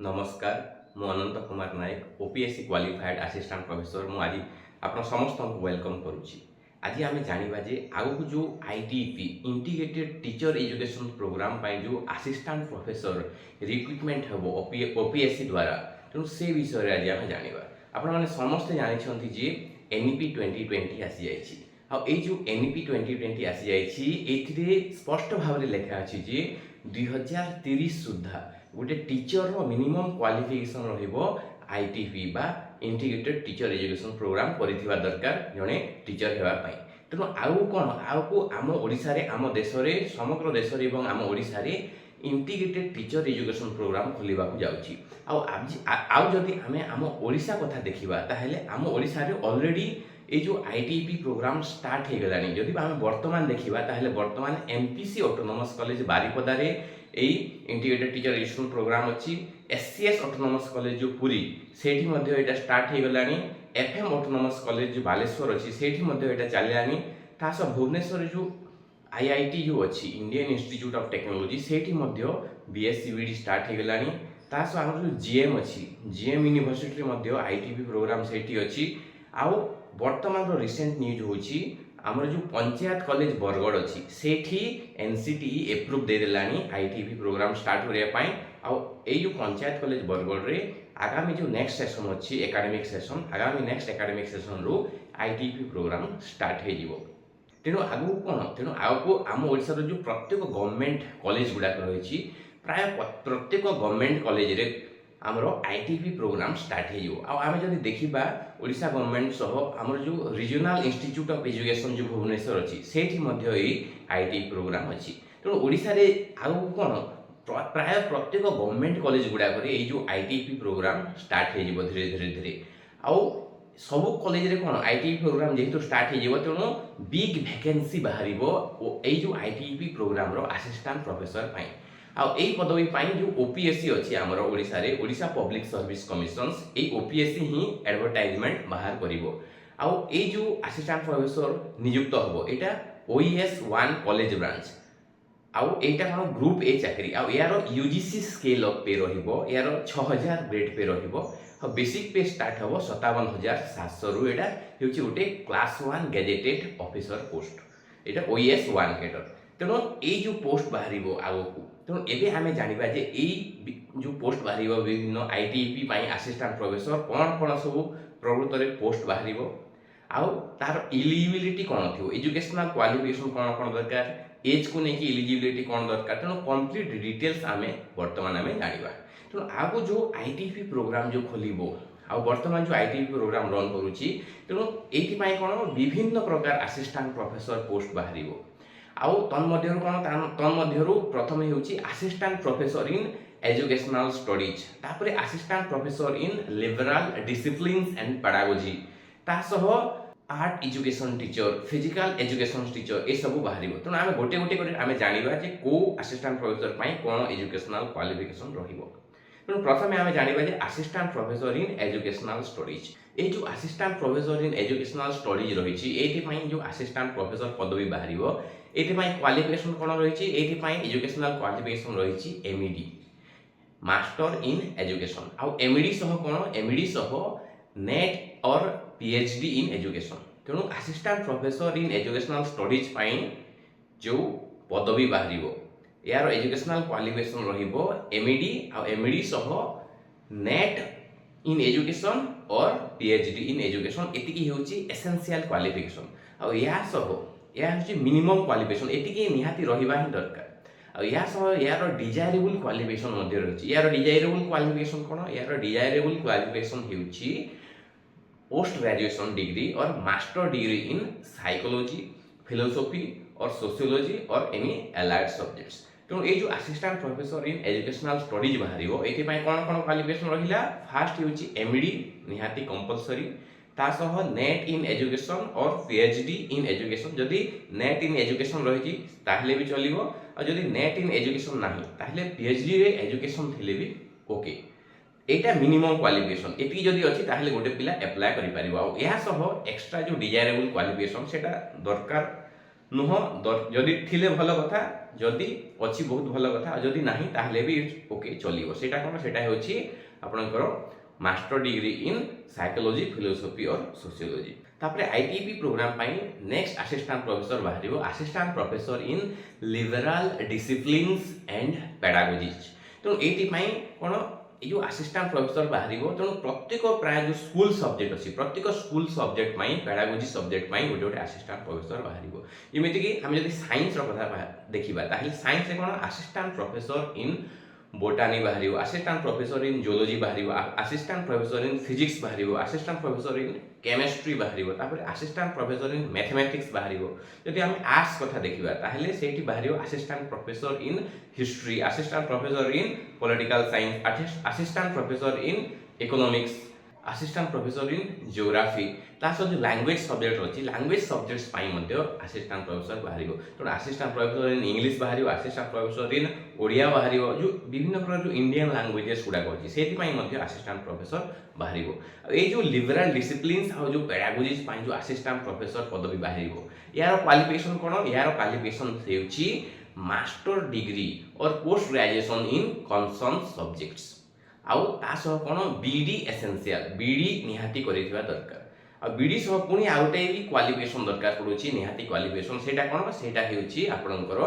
नमस्कार मु अनंत Kumar Nayak OPSC qualified assistant professor मु आज आपण समस्त वेलकम करुच्ची। आज आम जाना जे आगक जो ITP integrated teacher education programme जो असिस्टेंट प्रोफेसर रिक्रुटमेंट हम ओपीएससी द्वारा तेणु से विषय आज आम जाना। आपण मैंने समस्ते जानते जे एनईपी 2020 आसी जाइए जो एनईपी 2020 आसी जाइए स्पष्ट भाव में लिखा अच्छी जे 2030 सुधा गोटे टीचर मिनिमम क्वालिफिकेशन रहिबो आईटीपी बा इंटीग्रेटेड टीचर एजुकेशन प्रोग्राम करिथिबा दरकार जने टीचर हेबा पई। तेणु आउ कोन आउ आम ओडिसा रे आम देश रे समग्र देश रे एवं आम ओडिसा रे इंटीग्रेटेड टीचर एजुकेशन प्रोग्राम खोलिबा को जाउची। आउ जदि आमे आम ओडिसा कथा देखिबा ताहेले आम ओडिसा रे ऑलरेडी ये जो आईटीपी प्रोग्राम स्टार्ट हो गलानी। जदि आम वर्तमान देखिबा ताहेले वर्तमान एमपीसी ऑटोनोमस कॉलेज बारिपदा रे इंटीग्रेटेड टीचर एजुकेशन प्रोग्राम अच्छी। एससीएस ऑटोनोमस कॉलेज जो पुरी सेठी मध्य एटा स्टार्ट हो गलानी। एफएम ऑटोनोमस कॉलेज जो बालेश्वर अच्छी सेठी मध्य एटा चलिलानी। तास भुवनेश्वर जो आईआईटी जो अच्छी इंडियन इंस्टीट्यूट ऑफ टेक्नोलॉजी सेठी मध्य बीएससी बीडी स्टार्ट हो गलानी। तास आम जो जीएम अच्छी जीएम यूनिवर्सिटी मध्य आईटीपी प्रोग्राम सेठी अच्छी। आउ वर्तमान रिसेंट न्यूज होची आमर जो पंचायत कॉलेज बरगढ़ अच्छी सेठी एनसीटीई एप्रूव दे देलानी आईटीपी प्रोग्राम स्टार्ट होरिया पाई। आउ ए जो पंचायत कॉलेज बरगढ़ रे आगामी जो नेक्स्ट सेशन अच्छी एकेडमिक सेशन आगामी नेक्स्ट एकेडमिक सेशन रू आईटीपी प्रोग्राम स्टार्ट हो जिवो। तेणु आगु कोन तेणु आगु आम ओडिसा रो जो प्रत्येक गवर्नमेंट कॉलेज गुडा रही प्राय प्रत्येक गवर्नमेंट कॉलेज रे आमर आईटीपी प्रोग्राम स्टार्ट हो। आम जब देखा ओडिशा गवर्नमेंट सह आमर जो रीजनल इंस्टीट्यूट ऑफ एजुकेशन जो भुवनेश्वर अच्छी सेठी आईटीपी प्रोग्राम अच्छी। तेणु ओडिशा रे आगु कोन प्राय प्रत्येक गवर्नमेंट कॉलेज गुड़ाक जो आईटीपी प्रोग्राम स्टार्ट हो धीरे धीरे धीरे आउ सब कॉलेज रे कोन आईटीपी प्रोग्राम जेहेतु स्टार्ट हो तेणु बिग वैकेंसी बाहर जो आईटीपी प्रोग्राम रो असिस्टेंट प्रोफेसर पाई। आई पदवी पाई जो ओपीएससी अच्छी आमर ओडिशा रे ओडिशा पब्लिक सर्विस कमिशन्स ए ओपीएससी ही एडवर्टाइजमेंट बाहर करिवो। आउ ए जो असिस्टेंट प्रोफेसर नियुक्त होबो एटा ओईएस 1 कॉलेज ब्रांच। आउ एटा कोन ग्रुप ए चाकरी आउ यार यूजीसी स्केल ऑफ पे रहिबो यार 6000 ग्रेड पे रहिबो। बेसिक पे स्टार्ट होबो 57700 रु। एटा हेउची उटे क्लास 1 गैजेटेड ऑफिसर पोस्ट एटा ओईएस 1 कैडर। तेणु ये जो पोस्ट बाहर आगक तेणु एवं आम जाना जे जो पोस्ट बाहर विभिन्न आईटीपी असिस्टेंट प्रोफेसर कौन कौन सब प्रवृत्त में पोस्ट बाहर आउ तार इलिजिबिलिटी कौन थी एजुकेशनल क्वालिफिकेशन कौन कौन दरकार एज को लेकिन इलिजिबिलिटी कौन दरकार तेणु कंप्लीट डिटेल्स आम बर्तमान आम जाना। तेणु आगो जो आईटीपी प्रोग्राम जो खोल वर्तमान जो आईटीपी प्रोग्राम रन करुच्ची तेणु ये कौन विभिन्न प्रकार असिस्टेंट प्रोफेसर पोस्ट बाहर आउ तन्मध्यरु कोन तन्मध्यरु प्रथम हेउची assistant professor in educational studies तापरे assistant professor in liberal disciplines and pedagogy तासह art education teacher physical education teacher ए सब बाहरिबो। तेणु आमे गोटे गोटे कर आमे जानिबा जे को असिस्टेंट प्रोफेसर पई कोन एजुकेशनल क्वालिफिकेशन रहिबो। तेणु प्रथम आमे जानिबा जे assistant professor in educational studies ए जो assistant professor in educational studies रही एथि जो असिस्टेंट प्रोफेसर पदवी बाहरिबो एथि क्वालिफिकेशन कौन रही एजुकेशनल क्वालिफिकेशन रही एमईडी मास्टर इन एजुकेशन आउ एमईडी सह कौन एमईडी सह नेट और पीएचडी इन एजुकेशन। तेणु assistant professor in educational studies जो पदवी बाहर यार एजुकेशनल क्वालिफिकेशन रहिबो एमईडी आउ एमईडी सह नेट इन एजुकेशन और पीएचडी इन एजुकेशन एतिकी होची एसेंशियल क्वालिफिकेशन आउ या सह या होची मिनिमम क्वालिफिकेशन एतिकी निहाती रहिबा ही दरकार। आ या सह यार डिजायरेबल क्वालिफिकेशन मध्ये रहची यार डिजायरेबल क्वालिफिकेशन कोन यार डिजायरेबल क्वालिफिकेशन हेउची पोस्ट ग्रेजुएशन डिग्री और master degree in psychology philosophy और सोशियोलॉजी और एनी एलाइड सब्जेक्ट्स। तेणु ये जो assistant professor in educational studies बाहर ये कौन कौन क्वालिफिकेशन रहा फास्ट होची एमईडी निहाती कंपलसरी तासह नेट इन एजुकेशन और पीएचडी इन एजुकेशन जदि नेट इन एजुकेशन रही ताहले भी चलिबो और जदि नेट इन एजुकेशन नाही ताहले पीएचडी रे एजुकेशन थिले भी ओके। एटा मिनिमम क्वालिफिकेशन एति जदि अछि ताहले गोटे पिला अप्लाई करि परिबो। आ या सह एक्स्ट्रा जो डिजायरेबल क्वालिफिकेशन सेटा दरकार नुह जदि थिले भल कथा जदि अच्छी बहुत भल कथा जदि नहीं ताहले भी ओके चलिबो सेटा कोन सेटा होछि आपनकर master degree in psychology philosophy और सोशियोलॉजी तापरे आईटीपी प्रोग्राम पाई नेक्स्ट असिस्टेंट प्रोफेसर बाहरिबो assistant professor in liberal disciplines and pedagogies तो एटी पाई कोन यो असिस्टेंट प्रोफेसर बाहरिबो तो प्रत्येक प्राय जो स्कूल सब्जेक्ट अछि प्रत्येक स्कूल सब्जेक्ट पाई पेडागोजी सब्जेक्ट पाई गोटे असिस्टेंट प्रोफेसर बाहरिबो जेमिति कि हम जदि साइंस रो कथा देखिबा ताहले साइंस रे कोन असिस्टेंट प्रोफेसर इन बोटानी बाहरिबो असिस्टेंट प्रोफेसर इन जियोलॉजी बाहरिबो असिस्टेंट प्रोफेसर इन फिजिक्स बाहरिबो असिस्टेंट प्रोफेसर इन केमिस्ट्री बाहरिबो तापर असिस्टेंट प्रोफेसर इन मैथमेटिक्स बाहरिबो जदि हम आर्ट्स कथा देखिबा ताहले सेठी बाहरिबो assistant professor in history assistant professor in political science assistant professor in economics assistant professor in geography तास जो लैंग्वेज सब्जेक्ट अछि लैंग्वेज सब्जेक्ट्स पाई मध्ये असिस्टेंट प्रोफेसर बाहरिबो तो असिस्टेंट प्रोफेसर इन इंग्लिश बाहरिबो असिस्टेंट प्रोफेसर इन ओडिया बाहरिबो जो विभिन्न प्रकार जो इंडियन लैंग्वेजेस गुडा अछि सेति पाई मध्ये असिस्टेंट प्रोफेसर बाहरिबो ए जो लिबरल डिसिप्लिन्स आ जो पेडागोजीज पाई जो असिस्टेंट प्रोफेसर पदवी बाहरिबो यार क्वालिफिकेशन कोन यार क्वालिफिकेशन हेउची मास्टर डिग्री और post graduation in concern subjects आउ तासह कोन बीडी एसेंशियल बीडी निहाती करिथिबा दरकार आ बीडी सह पुनी आउटे भी क्वालिफिकेशन दरकार पडुची निहाती क्वालिफिकेशन सेटा कोन सेटा हेउची आपनकर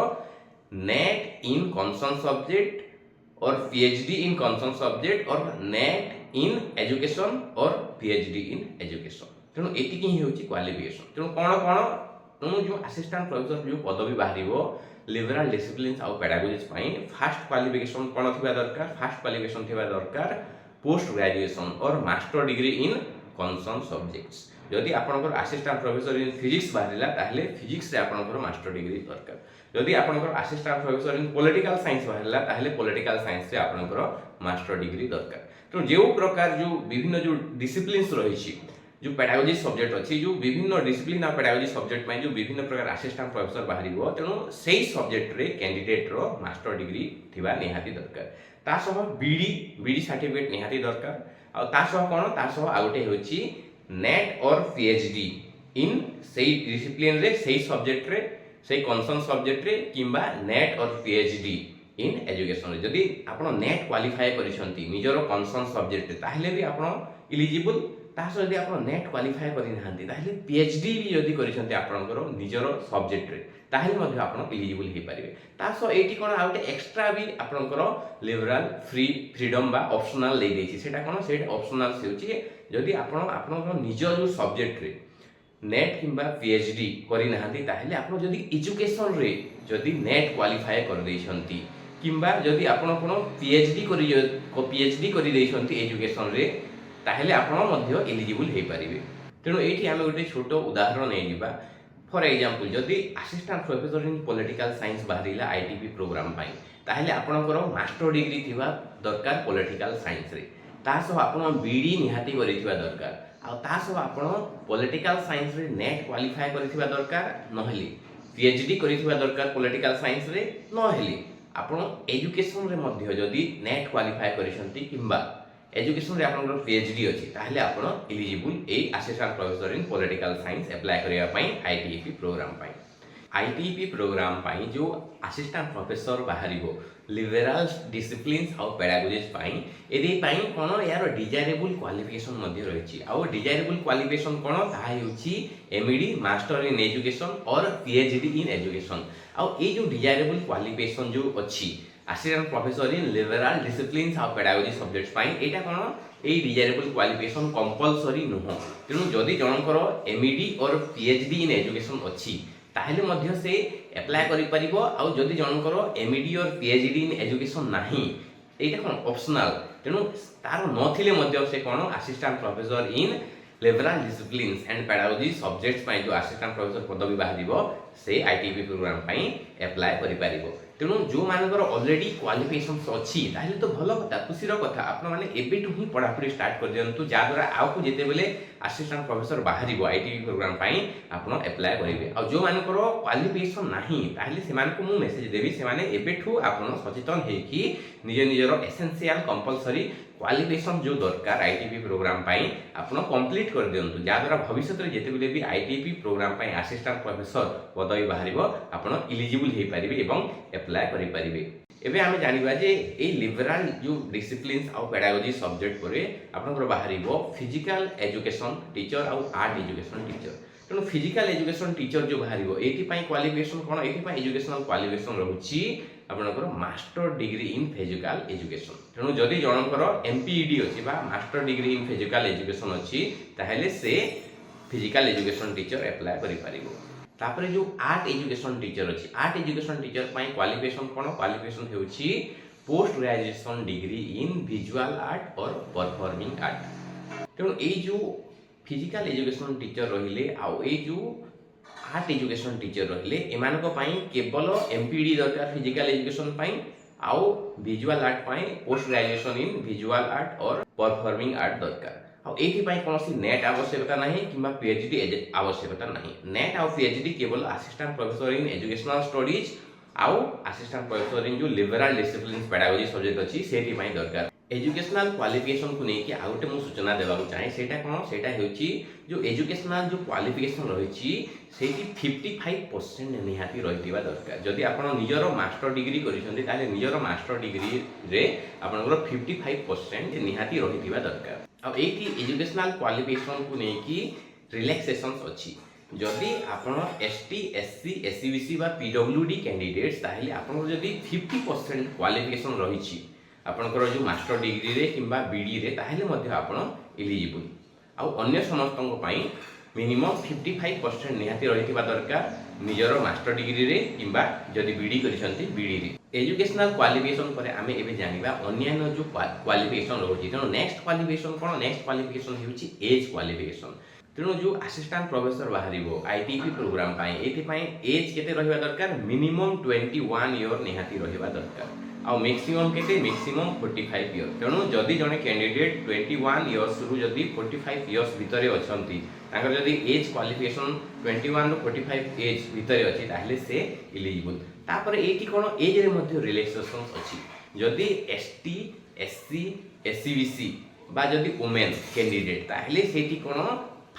नेट इन कंसर्न सब्जेक्ट और पीएचडी इन कंसर्न सब्जेक्ट और नेट इन एजुकेशन और पीएचडी इन एजुकेशन तेणु एति कि हेउची क्वालिफिकेशन तेणु कोन कोन तेणु जो असिस्टेंट प्रोफेसर जो पदवी बाहरिबो लिबरल डिसिप्लिन्स आउ पेडागोजीज पाई फर्स्ट क्वालिफिकेशन कोन थिबा दरकार फर्स्ट क्वालिफिकेशन थिबा दरकार पोस्ट ग्रेजुएशन और master degree in concern subjects जदि आपनकर असिस्टेंट प्रोफेसर इन फिजिक्स बाहरिला ताहले फिजिक्स रे आपनकर मास्टर डिग्री दरकार जदि आपनकर assistant professor in political science बाहरिला ताहले पॉलिटिकल साइंस रे आपनकर मास्टर डिग्री दरकार तो जो प्रकार जो विभिन्न जो डिसिप्लिन्स रहिछि जो पेडागोजी सब्जेक्ट अछि जो विभिन्न डिसिप्लिन आ पेडागोजी सब्जेक्ट में जो विभिन्न प्रकार असिस्टेंट प्रोफेसर बाहरिबो तेणु सेही सब्जेक्ट रे कैंडिडेट रो मास्टर डिग्री थिबा निहाती दरकार तासह बीडी सर्टिफिकेट निहाती दरकार आ तासह कोन तासह आउटे होछि नेट और पीएचडी इन सेही डिसिप्लिन रे सेही सब्जेक्ट रे सेही कंसर्न सब्जेक्ट रे किंबा नेट और पीएचडी इन एजुकेशन रे जदि आपण नेट क्वालिफाई करिसंती निजरो कंसर्न सब्जेक्ट ताहले भी आपण एलिजिबल तासो यदि आपण नेट क्वालिफाई करि नहांती ताहले पीएचडी भी यदि करिसंती आपणकर निजरो सब्जेक्ट रे ताहले मध्ये आपण एलिजिबल हे परिबे तासो एटी कोन आउटे एक्स्ट्रा भी आपणकर लिबरल फ्रीडम बा ऑप्शनल ले देछि सेटा कोन सेटा ऑप्शनल सेउछि जदि आपण आपणकर निज जो सब्जेक्ट रे नेट किंबा पीएचडी करि नहांती ताहले आपण जदि एजुकेशन रे जदि नेट क्वालिफाई कर दैछंती किंबा जदि आपण कोन पीएचडी करि दैछंती एजुकेशन रे ताहले आपण मध्य एलिजिबल हे परिबे तेणु एठी आमे गोटे छोट उदाहरण नै दिबा फॉर एग्जांपल जदि assistant professor in political science बाहरिला आईटीपी प्रोग्राम पाई ताहले आपणकर मास्टर डिग्री थिबा दरकार पॉलिटिकल साइंस रे तासो आपण बीडी निहाती करिथिबा दरकार आ तासो आपण पॉलिटिकल साइंस रे नेट क्वालिफाई करिथिबा दरकार नहली पीएचडी करिथिबा दरकार पॉलिटिकल साइंस रे नहली आपण एजुकेशन रे मध्य जदि नेट क्वालिफाई करिसंती किंबा एजुकेशन रे आपनकर पीएचडी अछि ताहले आपण eligible A assistant professor in political science apply करिया पई आईटीपी प्रोग्राम पई आईटीपी प्रोग्राम पई जो असिस्टेंट प्रोफेसर बाहरिबो लिबरल डिसिप्लिन्स आउ पेडागोजीज पई एदि पई कोन यार डिजायरेबल क्वालिफिकेशन मध्ये रहिछि आउ डिजायरेबल क्वालिफिकेशन कोन ताहा हेउछि एमईडी मास्टर इन एजुकेशन और पीएचडी इन एजुकेशन आउ ए जो डिजायरेबल क्वालिफिकेशन जो अछि assistant professor in liberal disciplines आउ पेडागोजी सब्जेक्ट्स पाई एटा कोन ए डिजायरेबल क्वालिफिकेशन कंपलसरी नुह तेणु जदि जनकर एमईडी और पीएचडी इन एजुकेशन अछि ताहले मध्य से अप्लाई करि परिबो आउ जदि जनकर एमईडी और पीएचडी इन एजुकेशन नाही एटा कोन ऑप्शनल तेणु तार नथिले मध्य से कोन assistant professor in liberal disciplines and pedagogy subjects पाई जो असिस्टेंट प्रोफेसर पदवी बाहरिबो से आईटीपी प्रोग्राम पाई अप्लाई करि परिबो तेणु जो मानकर ऑलरेडी क्वालिफिकेशंस अछि ताहले तो भलो कथा खुशीर कथा आपण माने एबेटु ही पढापढी स्टार्ट कर दियंतु जा द्वारा आउ को जेते बेले असिस्टेंट प्रोफेसर बाहरिबो आईटीपी प्रोग्राम पाई आपण अप्लाई करिवे आ जो मानकर क्वालिफिकेशन नाही ताहले सेमान को मु मेसेज देबी सेमाने एबेठु आपण सचेतन हे कि निज निजरो एसेंशियल कंपलसरी क्वालिफिकेशन जो दरकार आईटीपी प्रोग्राम पाई आपण कंप्लीट कर दियंतु जाद्वारा भविष्य में जिते भी आईटीपी प्रोग्राम पाई असिस्टेंट प्रोफेसर पदवी बाहर आपण इलिजिबल हो पारे और एप्लाय करें। एबे आमे जानिबा जे ए लिबराल जो डिसिप्लिन्स आउ पेडागोजी सब्जेक्ट परे आपनकर बाहरिबो फिजिकल एजुकेशन टीचर आउ आर्ट एजुकेशन टीचर। तेणु फिजिकल एजुकेशन टीचर जो बाहरिबो एथि पई क्वालिफिकेशन कोन एथि पई एजुकेशनल क्वालिफिकेशन रहउची आपनकर master degree in physical education. तेणु जदि जनकर एमपीईडी अछि बा master degree in physical education अछि ताहेले से फिजिकल एजुकेशन टीचर अप्लाई करि पारिबो। तापरे जो आर्ट एजुकेशन टीचर अछि आर्ट एजुकेशन टीचर पई क्वालिफिकेशन कोन क्वालिफिकेशन हेउछि post graduation degree in visual art और परफॉर्मिंग आर्ट। तेणु ए जो फिजिकल एजुकेशन टीचर रहिले आउ ए जो आर्ट एजुकेशन टीचर रहिले एमानको पई केवल एमपीडी दरकार फिजिकल एजुकेशन पई आउ विजुअल आर्ट पई post graduation in visual art और परफॉर्मिंग आर्ट दरकार। कौन नेट आवश्यकता नहीं कि पीएचडी आवश्यकता नहीं। नेट आउ पीएचडी केवल assistant professor in educational studies आउ असिस्टेंट प्रोफेसर इन जो लिबरल डिसिप्लिन पेडागोजी सब्जेक्ट अच्छी से दरकार। एजुकेशनल क्वालिफिकेशन को लेकिन आउ गोटे मुझे सूचना देवाक चाहे सेटा कौन सेटा होची जो एजुकेशनल जो क्वालिफिकेशन रही 55% निहाती रही दरकार। जदि आप निजर मास्टर डिग्री करें निजर मास्टर डिग्री रे आपनकर 55% निहाती रही दरकार। अब एटी एजुकेशनल क्वालिफिकेशन को लेकिन रिलैक्सेशंस अच्छी जदि आपण एसटी एससी एससीबीसी बा पीडब्ल्यूडी कैंडिडेट्स ताहले आपण जदि 50% क्वालिफिकेशन रही आपनकर जो मास्टर डिग्री रे किंबा बीडी रे ताहले मध्ये आपण एलिजिबल आउ अन्य समस्तन पई मिनिमम 55% निहाती रही दरकार निजर मास्टर डिग्री रे किंबा जदि बीडी करिसंती बीडी रे। एजुकेशनल क्वालिफिकेशन पर आमे एबे जानिबा अन्य जो क्वालिफिकेशन रहउची। तेणु नेक्स्ट क्वालिफिकेशन कोन नेक्स्ट क्वालिफिकेशन हेउची एज क्वालिफिकेशन। तेणु जो असिस्टेंट प्रोफेसर बाहरिबो आईटीपी प्रोग्राम पाई एथि पाई एज केते रहिबा दरकार मिनिमम 21 इयर निहाती रहिबा दरकार आउ मैक्सिमम केते मैक्सिमम 45 इयर। तेणु जदि जने कैंडिडेट 21 इयर्स रु जदि 45 इयर्स भितरे अछंती तांकर जदि एज क्वालिफिकेशन 21 रु 45 एज भितरे अछि ताहले से एलिजिबल। तापर एटी कोन एज रे मध्ये रिलैक्सेशंस अछि जदि एसटी एससी एससीबीसी बा जदि वुमेन कैंडिडेट ताहले सेठी कोन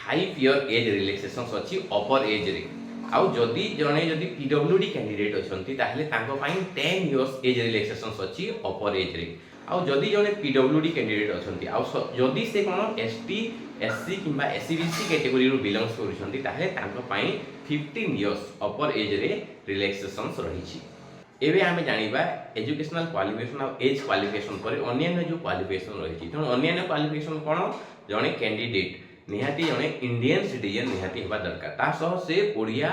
5 इयर एज रिलैक्सेशंस अछि अपर एज रे आउ जदि जने जदि पीडब्ल्यूडी कैंडिडेट अछंती ताहले तांको पई 10 इयर्स एज रिलैक्सेशंस अछि अपर एज रे आउ जदि जने पीडब्ल्यूडी कैंडिडेट अछंती आउ जदि से कोन एसटी एससी किंबा एससीबीसी कैटेगरी रो बिलोंग्स करूछंती ताहले तांको पई 15 इयर्स अपर एज रे रिलैक्सेशंस रहिछि। एबे आमे जानिबा एजुकेशनल क्वालिफिकेशन और एज क्वालिफिकेशन पर अन्य जो क्वालिफिकेशन रहिछि। तेणु अन्य क्वालिफिकेशन कोन जने कैंडिडेट निहाती जने इंडियन सिटीजन निहाती हेबा दरकार ता सह से ओडिया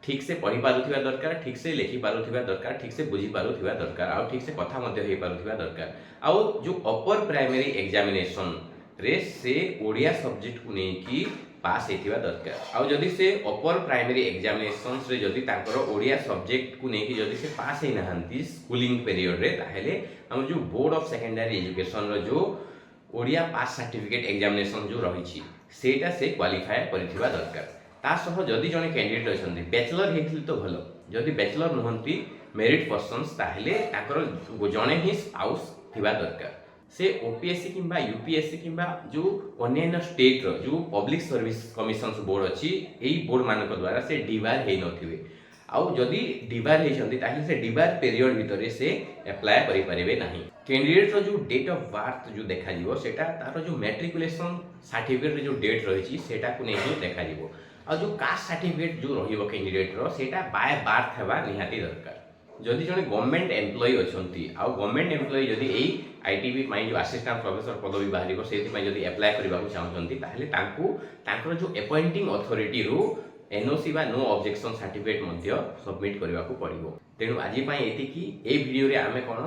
ठीक से पढ़ी पारुथिबा दरकार ठीक से लिखि पारुथिबा दरकार ठीक से बुझी पारुथिबा दरकार आउ ठीक से कथा मध्ये हे पारुथिबा दरकार आउ जो अपर प्राइमरी एग्जामिनेशन रे से ओडिया सब्जेक्ट को नेकी पास हेतिबा दरकार आउ जदि से अपर प्राइमरी एग्जामिनेशंस रे जदि तांकर ओडिया सब्जेक्ट को नेकी जदि से पास हे नहंती स्कूलिंग पीरियड रे ताहेले हम जो बोर्ड ऑफ सेकेंडरी एजुकेशन रो जो ओडिया पास सर्टिफिकेट एग्जामिनेशन जो रही सेटा से क्वालिफाई करिथिबा दरकार। ता सह जदि जने कैंडिडेट अछंती बैचलर हेथिल तो भलो जदि बैचलर नहंती मेरिट पर्सन्स ताहेले ताकर जने ही स्पाउस थिबा दरकार से ओपीएससी किंबा यूपीएससी किंबा जो अन्य स्टेट रो जो पब्लिक सर्विस कमिशंस बोर्ड अछि एई बोर्ड मानक द्वारा से डिबार हे नथिबे आउ जदि डिबार हेछंती ताहेले से डिबार पीरियड भितरे से अप्लाई करि परिबे नाही। कैंडिडेट रो जो डेट ऑफ बर्थ जो देखा जीवो सेटा तारो जो मैट्रिकुलेशन सर्टिफिकेट रे जो डेट रहिछि सेटा को नै देखा जीवो आ जो कास्ट सर्टिफिकेट जो रहिबो कैंडिडेट रो सेटा बाय बर्थ हेबा निहाती दरकार। जदि जने गवर्नमेंट एम्प्लॉय अछंती आ गवर्नमेंट एम्प्लॉय जदि एई आईटीबी माइ जो असिस्टेंट प्रोफेसर पदवी बाहरिबो सेति माइ जदि अप्लाई करबा को चाहछंती ताहेले तांकू तांकर जो अपॉइंटिंग अथॉरिटी रो एनओसी बा नो ऑब्जेक्शन सर्टिफिकेट मध्ये सबमिट करबा को पड़िबो। तेनु आजि पई एतिकी ए वीडियो रे आमे कोन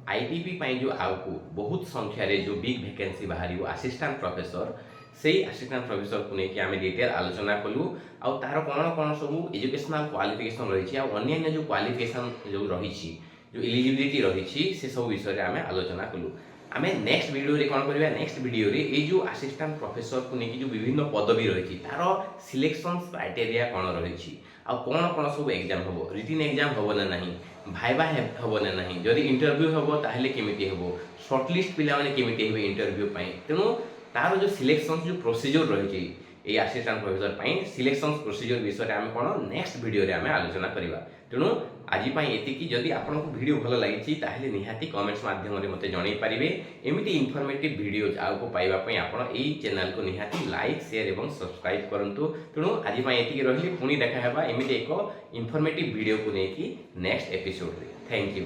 आईटीपी पई जो आउकू बहुत संख्या रे जो बिग वैकेंसी बाहरिबो असिस्टेंट प्रोफेसर सेही असिस्टेंट प्रोफेसर को नेकी आमे डिटेल आलोचना कलु आ तार कोन सब एजुकेशनल क्वालिफिकेशन रहिछि आ अन्य जो क्वालिफिकेशन जो रहिछि जो एलिजिबिलिटी रहिछि से सब विषय रे आमे आलोचना कलु। आमे नेक्स्ट वीडियो रे कोन करबा नेक्स्ट वीडियो रे ए जो असिस्टेंट प्रोफेसर को नेकी जो विभिन्न पदवी रही तार सिलेक्शन क्राइटेरिया कौन रही आ कौन कौन सब एग्जाम हम रिटन एग्जाम हम ना नहीं भाइबा हम ना नहीं जदि इंटरव्यू हम ताहले केमिति हम शॉर्टलिस्ट पिला माने केमिति हेबे इंटरव्यू पई तेनु तार जो सिलेक्शन जो प्रोसीजर रही ये असिस्टेंट प्रोफेसर सिलेक्शन प्रोसीजर विषय आम कौन नेक्स्ट वीडियो रे आम आलोचना करवा तेणु आज एति जदि आपको वीडियो भल लगी ताहले निहाती कमेंट्स माध्यम रे मते जणाई पारिबे एमिति इन्फॉर्मेटिव वीडियो आगो पाइबा पई आपण एई चैनल को निहाती लाइक शेयर एवं सब्सक्राइब करंतु तेणु आज एति रहिली पुणी देखा हेबा एमिति एक इन्फॉर्मेटिव वीडियो को नेकी नेक्स्ट एपिसोड रे थैंक यू।